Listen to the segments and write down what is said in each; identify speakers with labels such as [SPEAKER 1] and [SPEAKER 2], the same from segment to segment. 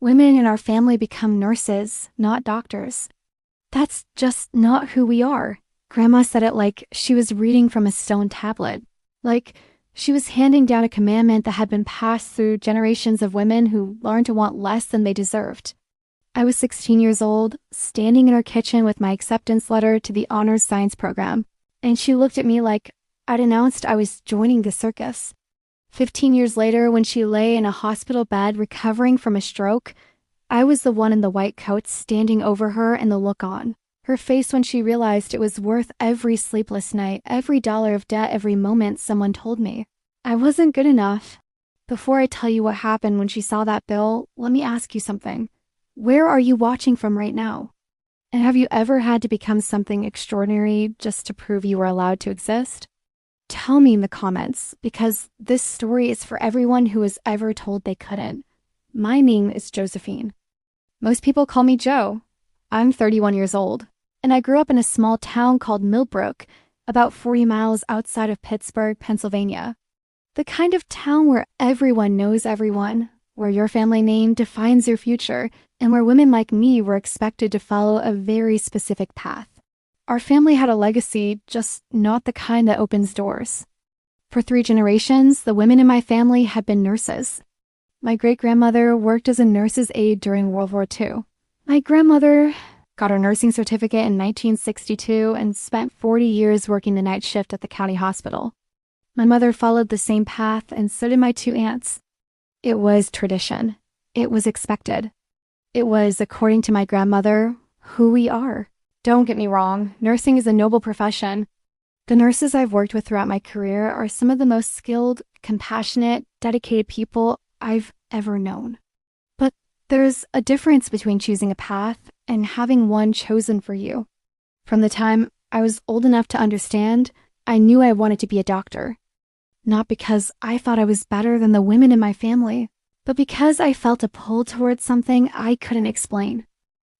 [SPEAKER 1] Women in our family become nurses, not doctors. That's just not who we are. Grandma said it like she was reading from a stone tablet. Like she was handing down a commandment that had been passed through generations of women who learned to want less than they deserved. I was 16 years old, standing in her kitchen with my acceptance letter to the honors science program, and she looked at me like I'd announced I was joining the circus. 15 years later, when she lay in a hospital bed recovering from a stroke, I was the one in the white coat standing over her and the look on. Her face when she realized it was worth every sleepless night, every dollar of debt, every moment someone told me. I wasn't good enough. Before I tell you what happened when she saw that bill, let me ask you something. Where are you watching from right now? And have you ever had to become something extraordinary just to prove you were allowed to exist? Tell me in the comments, because this story is for everyone who was ever told they couldn't. My name is Josephine. Most people call me Jo. I'm 31 years old, and I grew up in a small town called Millbrook, about 40 miles outside of Pittsburgh, Pennsylvania. The kind of town where everyone knows everyone, where your family name defines your future, and where women like me were expected to follow a very specific path. Our family had a legacy, just not the kind that opens doors. For 3 generations, the women in my family had been nurses. My great-grandmother worked as a nurse's aide during World War II. My grandmother got her nursing certificate in 1962 and spent 40 years working the night shift at the county hospital. My mother followed the same path, and so did my 2 aunts. It was tradition. It was expected. It was, according to my grandmother, who we are. Don't get me wrong, nursing is a noble profession. The nurses I've worked with throughout my career are some of the most skilled, compassionate, dedicated people I've ever known. But there's a difference between choosing a path and having one chosen for you. From the time I was old enough to understand, I knew I wanted to be a doctor. Not because I thought I was better than the women in my family, but because I felt a pull towards something I couldn't explain.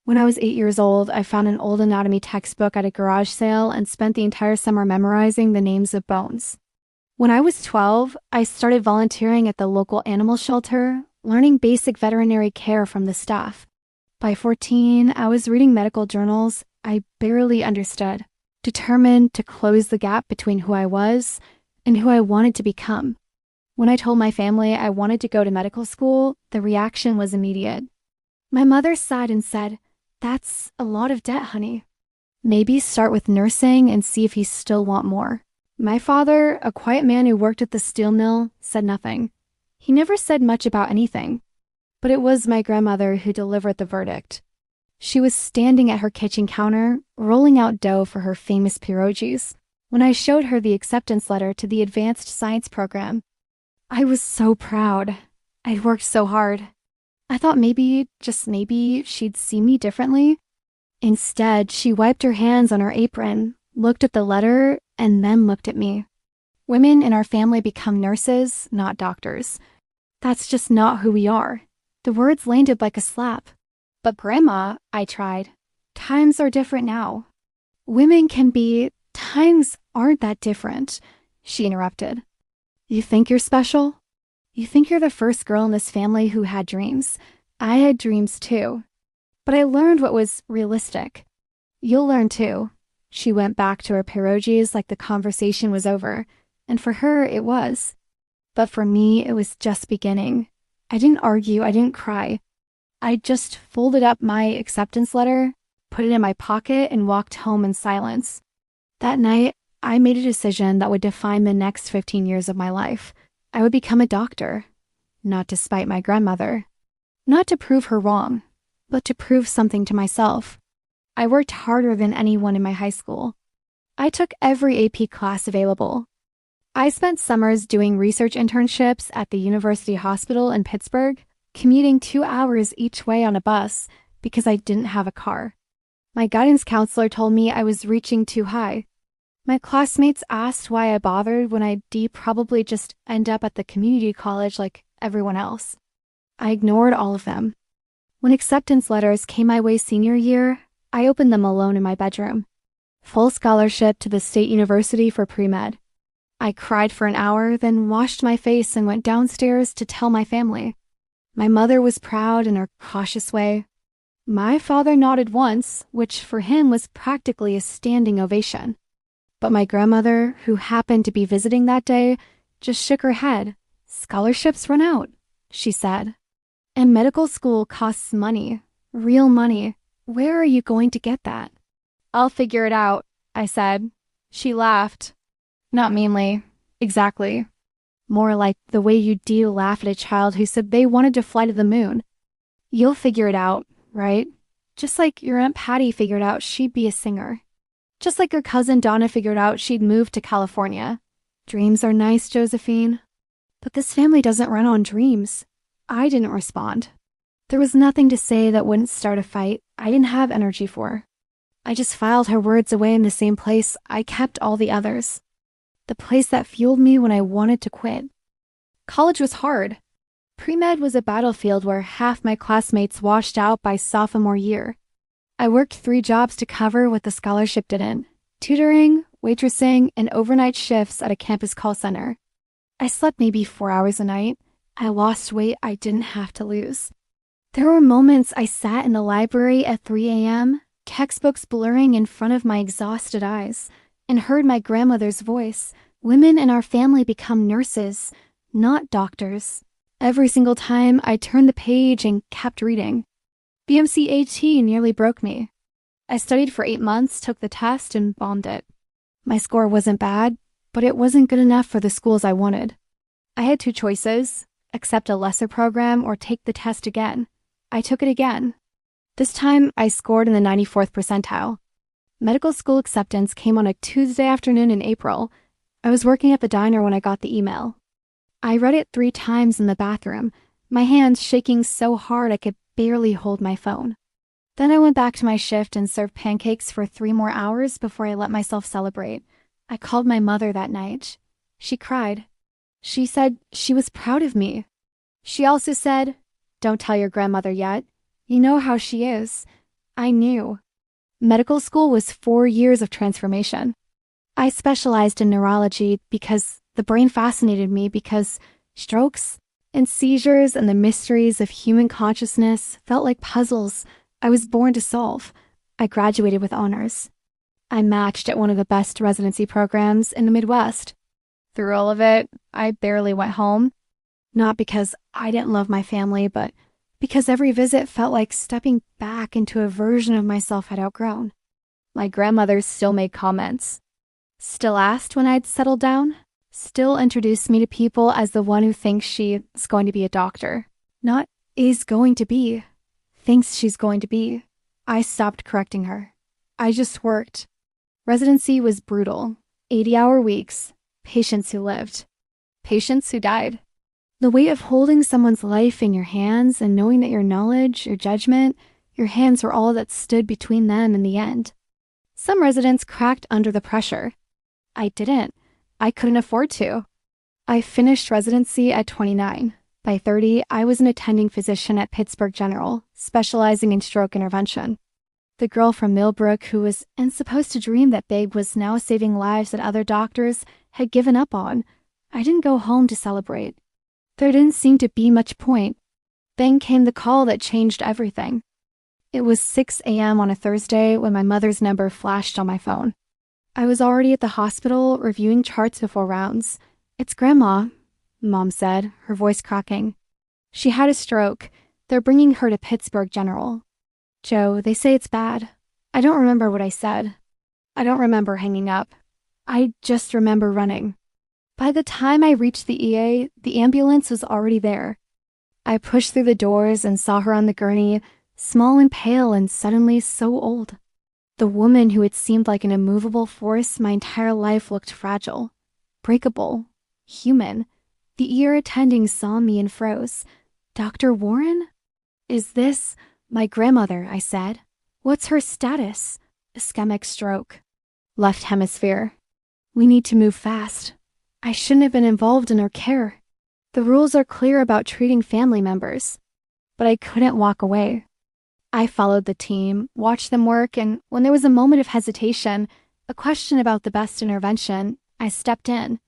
[SPEAKER 1] When I was 8 years old, I found an old anatomy textbook at a garage sale and spent the entire summer memorizing the names of bones. When I was 12, I started volunteering at the local animal shelter, learning basic veterinary care from the staff. By 14, I was reading medical journals I barely understood, determined to close the gap between who I was and who I wanted to become. When I told my family I wanted to go to medical school, the reaction was immediate. My mother sighed and said, "That's a lot of debt, honey. Maybe start with nursing and see if you still want more." My father, a quiet man who worked at the steel mill, said nothing. He never said much about anything. But it was my grandmother who delivered the verdict. She was standing at her kitchen counter, rolling out dough for her famous pierogies, when I showed her the acceptance letter to the advanced science program. I was so proud. I'd worked so hard. I thought maybe, just maybe, she'd see me differently. Instead, she wiped her hands on her apron, looked at the letter, and then looked at me. Women in our family become nurses, not doctors. That's just not who we are. The words landed like a slap. But Grandma, I tried. Times are different now. Women can be, times aren't that different, she interrupted. You think you're special? You think you're the first girl in this family who had dreams. I had dreams too. But I learned what was realistic. You'll learn too. She went back to her pierogies like the conversation was over, and for her it was. But for me, it was just beginning. I didn't argue, I didn't cry. I just folded up my acceptance letter, put it in my pocket, and walked home in silence. That night, I made a decision that would define the next 15 years of my life. I would become a doctor, not to spite my grandmother, not to prove her wrong, but to prove something to myself. I worked harder than anyone in my high school. I took every AP class available. I spent summers doing research internships at the University Hospital in Pittsburgh, commuting 2 hours each way on a bus because I didn't have a car. My guidance counselor told me I was reaching too high. My classmates asked why I bothered when I'd probably just end up at the community college like everyone else. I ignored all of them. When acceptance letters came my way senior year, I opened them alone in my bedroom. Full scholarship to the State University for pre-med. I cried for an hour, then washed my face and went downstairs to tell my family. My mother was proud in her cautious way. My father nodded once, which for him was practically a standing ovation. But my grandmother, who happened to be visiting that day, just shook her head. "Scholarships run out," she said. "And medical school costs money. Real money. Where are you going to get that?" "I'll figure it out," I said. She laughed. Not meanly. Exactly. More like the way you do laugh at a child who said they wanted to fly to the moon. "You'll figure it out, right? Just like your Aunt Patty figured out she'd be a singer. Just like your cousin Donna figured out she'd move to California. Dreams are nice, Josephine. But this family doesn't run on dreams." I didn't respond. There was nothing to say that wouldn't start a fight I didn't have energy for. I just filed her words away in the same place I kept all the others. The place that fueled me when I wanted to quit. College was hard. Pre-med was a battlefield where half my classmates washed out by sophomore year. I worked 3 jobs to cover what the scholarship didn't: tutoring, waitressing, and overnight shifts at a campus call center. I slept maybe 4 hours a night. I lost weight I didn't have to lose. There were moments I sat in the library at 3 a.m., textbooks blurring in front of my exhausted eyes, and heard my grandmother's voice. "Women in our family become nurses, not doctors." Every single time I turned the page and kept reading. BMC AT nearly broke me. I studied for 8 months, took the test, and bombed it. My score wasn't bad, but it wasn't good enough for the schools I wanted. I had 2 choices: accept a lesser program or take the test again. I took it again. This time, I scored in the 94th percentile. Medical school acceptance came on a Tuesday afternoon in April. I was working at the diner when I got the email. I read it 3 times in the bathroom, my hands shaking so hard I could barely hold my phone. Then I went back to my shift and served pancakes for 3 more hours before I let myself celebrate. I called my mother that night. She cried. She said she was proud of me. She also said, "Don't tell your grandmother yet. You know how she is." I knew. Medical school was 4 years of transformation. I specialized in neurology because the brain fascinated me, because strokes and seizures and the mysteries of human consciousness felt like puzzles I was born to solve. I graduated with honors. I matched at one of the best residency programs in the Midwest. Through all of it, I barely went home. Not because I didn't love my family, but because every visit felt like stepping back into a version of myself I'd outgrown. My grandmother still made comments. Still asked when I'd settled down. Still introduced me to people as the one who thinks she's going to be a doctor. Not is going to be. Thinks she's going to be. I stopped correcting her. I just worked. Residency was brutal. 80-hour weeks. Patients who lived. Patients who died. The weight of holding someone's life in your hands and knowing that your knowledge, your judgment, your hands were all that stood between them and the end. Some residents cracked under the pressure. I didn't. I couldn't afford to. I finished residency at 29. By 30, I was an attending physician at Pittsburgh General, specializing in stroke intervention. The girl from Millbrook who was supposed to dream that big was now saving lives that other doctors had given up on. I didn't go home to celebrate. There didn't seem to be much point. Then came the call that changed everything. It was 6 a.m. on a Thursday when my mother's number flashed on my phone. I was already at the hospital reviewing charts before rounds. "It's Grandma," Mom said, her voice cracking. "She had a stroke. They're bringing her to Pittsburgh General." "Joe, they say it's bad." I don't remember what I said. I don't remember hanging up. I just remember running. By the time I reached the EA, the ambulance was already there. I pushed through the doors and saw her on the gurney, small and pale and suddenly so old. The woman who had seemed like an immovable force my entire life looked fragile, breakable, human. The ER attending saw me and froze. "Dr. Warren?" "Is this—" "My grandmother," I said. "What's her status?" "Ischemic stroke. Left hemisphere. We need to move fast." I shouldn't have been involved in her care. The rules are clear about treating family members. But I couldn't walk away. I followed the team, watched them work, and when there was a moment of hesitation, a question about the best intervention, I stepped in.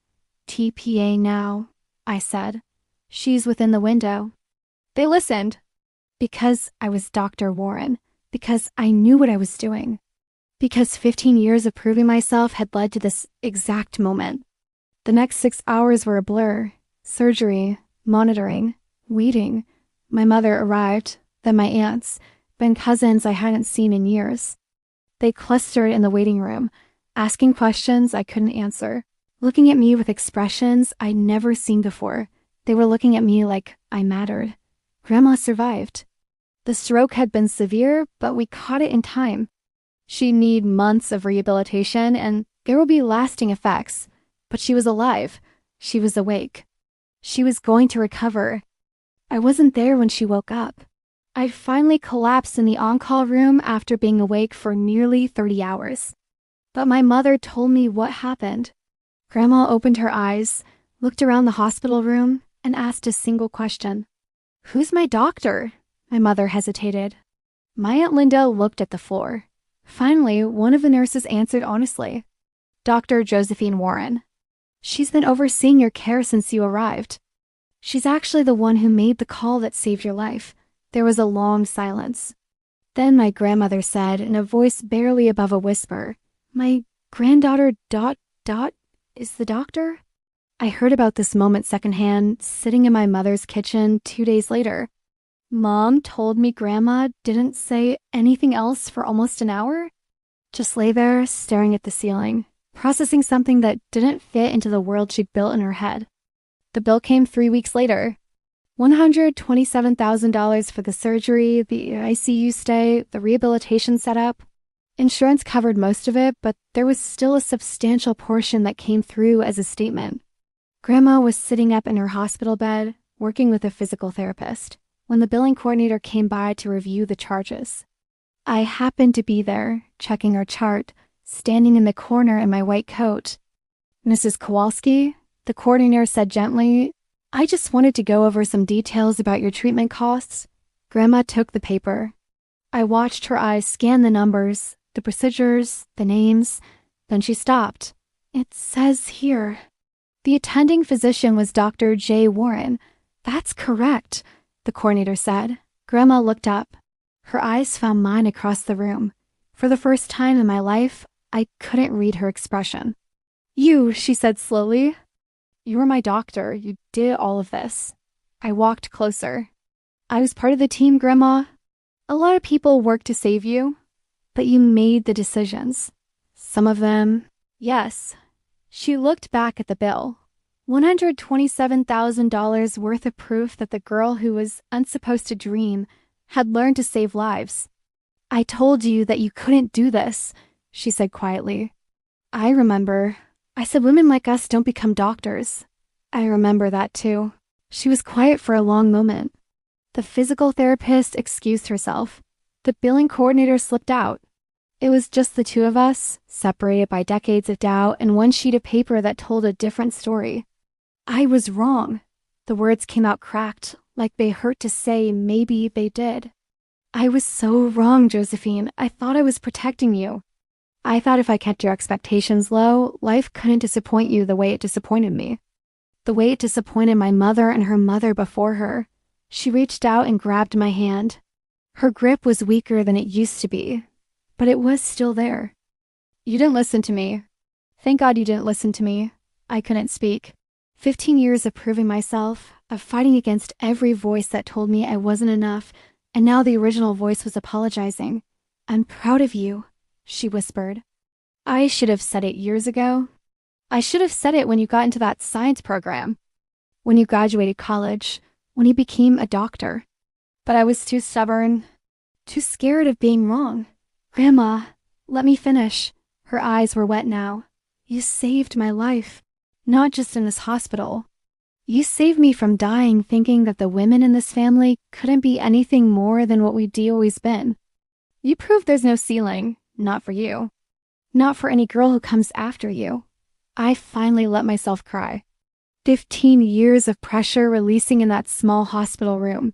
[SPEAKER 1] "TPA now," I said. "She's within the window." They listened. Because I was Dr. Warren. Because I knew what I was doing. Because 15 years of proving myself had led to this exact moment. The next 6 hours were a blur. Surgery, monitoring, waiting. My mother arrived, then my aunts, then cousins I hadn't seen in years. They clustered in the waiting room, asking questions I couldn't answer, looking at me with expressions I'd never seen before. They were looking at me like I mattered. Grandma survived. The stroke had been severe, but we caught it in time. She'd need months of rehabilitation, and there will be lasting effects. But she was alive. She was awake. She was going to recover. I wasn't there when she woke up. I'd finally collapsed in the on-call room after being awake for nearly 30 hours. But my mother told me what happened. Grandma opened her eyes, looked around the hospital room, and asked a single question. "Who's my doctor?" My mother hesitated. My Aunt Linda looked at the floor. Finally, one of the nurses answered honestly. "Dr. Josephine Warren. She's been overseeing your care since you arrived. She's actually the one who made the call that saved your life." There was a long silence. Then my grandmother said, in a voice barely above a whisper, "My granddaughter is the doctor?" I heard about this moment secondhand, sitting in my mother's kitchen 2 days later. Mom told me Grandma didn't say anything else for almost an hour. Just lay there, staring at the ceiling, processing something that didn't fit into the world she'd built in her head. The bill came 3 weeks later. $127,000 for the surgery, the ICU stay, the rehabilitation setup. Insurance covered most of it, but there was still a substantial portion that came through as a statement. Grandma was sitting up in her hospital bed, working with a physical therapist, when the billing coordinator came by to review the charges. I happened to be there, checking our chart, standing in the corner in my white coat. "Mrs. Kowalski," the coordinator said gently, "I just wanted to go over some details about your treatment costs." Grandma took the paper. I watched her eyes scan the numbers, the procedures, the names. Then she stopped. "It says here. The attending physician was Dr. J. Warren." "That's correct," the coordinator said. Grandma looked up. Her eyes found mine across the room. For the first time in my life, I couldn't read her expression. "You," she said slowly. "You were my doctor. You did all of this." I walked closer. "I was part of the team, Grandma. A lot of people worked to save you, but you made the decisions. Some of them, yes." She looked back at the bill. $127,000 worth of proof that the girl who was unsupposed to dream had learned to save lives. "I told you that you couldn't do this," she said quietly. "I remember. I said women like us don't become doctors." I remember that too. She was quiet for a long moment. The physical therapist excused herself. The billing coordinator slipped out. It was just the two of us, separated by decades of doubt and one sheet of paper that told a different story. I was wrong. The words came out cracked, like they hurt to say. Maybe they did. "I was so wrong, Josephine. I thought I was protecting you. I thought if I kept your expectations low, life couldn't disappoint you the way it disappointed me. The way it disappointed my mother and her mother before her." She reached out and grabbed my hand. Her grip was weaker than it used to be, but it was still there. "You didn't listen to me. Thank God you didn't listen to me." I couldn't speak. 15 years of proving myself, of fighting against every voice that told me I wasn't enough, and now the original voice was apologizing. "I'm proud of you," she whispered. I should have said it years ago. I should have said it when you got into that science program, when you graduated college, when you became a doctor. But I was too stubborn, too scared of being wrong. "Grandma, let me finish." Her eyes were wet now. "You saved my life, not just in this hospital. You saved me from dying thinking that the women in this family couldn't be anything more than what we'd always been. You proved there's no ceiling, not for you, not for any girl who comes after you." I finally let myself cry. 15 years of pressure releasing in that small hospital room.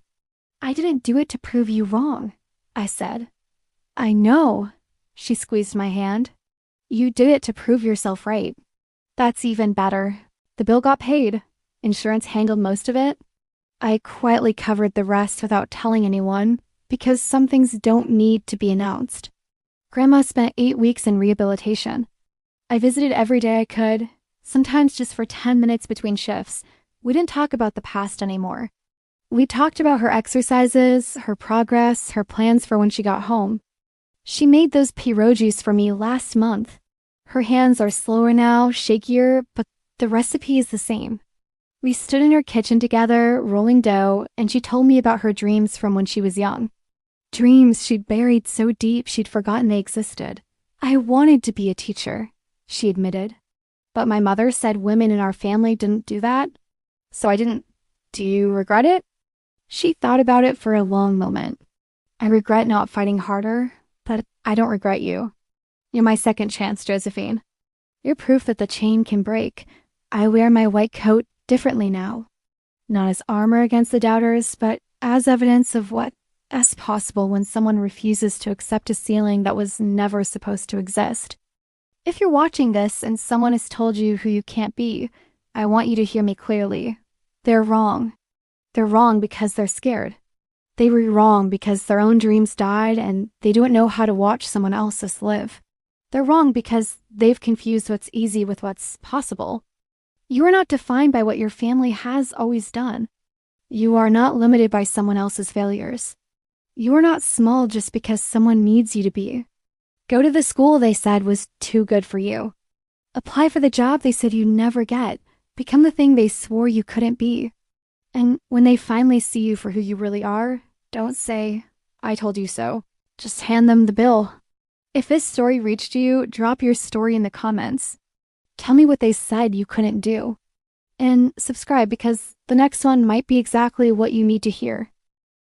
[SPEAKER 1] "I didn't do it to prove you wrong," I said. "I know." She squeezed my hand. "You did it to prove yourself right." "That's even better." The bill got paid. Insurance handled most of it. I quietly covered the rest without telling anyone, because some things don't need to be announced. Grandma spent 8 weeks in rehabilitation. I visited every day I could, sometimes just for 10 minutes between shifts. We didn't talk about the past anymore. We talked about her exercises, her progress, her plans for when she got home. She made those pierogies for me last month. Her hands are slower now, shakier, but the recipe is the same. We stood in her kitchen together, rolling dough, and she told me about her dreams from when she was young. Dreams she'd buried so deep she'd forgotten they existed. I wanted to be a teacher, she admitted. But my mother said women in our family didn't do that, so I didn't. Do you regret it? She thought about it for a long moment. I regret not fighting harder, but I don't regret you. You're my second chance, Josephine. You're proof that the chain can break. I wear my white coat differently now. Not as armor against the doubters, but as evidence of what is possible when someone refuses to accept a ceiling that was never supposed to exist. If you're watching this and someone has told you who you can't be, I want you to hear me clearly. They're wrong. They're wrong because they're scared. They were wrong because their own dreams died and they don't know how to watch someone else's live. They're wrong because they've confused what's easy with what's possible. You are not defined by what your family has always done. You are not limited by someone else's failures. You are not small just because someone needs you to be. Go to the school they said was too good for you. Apply for the job they said you'd never get. Become the thing they swore you couldn't be. And when they finally see you for who you really are, don't say, "I told you so." Just hand them the bill. If this story reached you, drop your story in the comments. Tell me what they said you couldn't do. And subscribe because the next one might be exactly what you need to hear.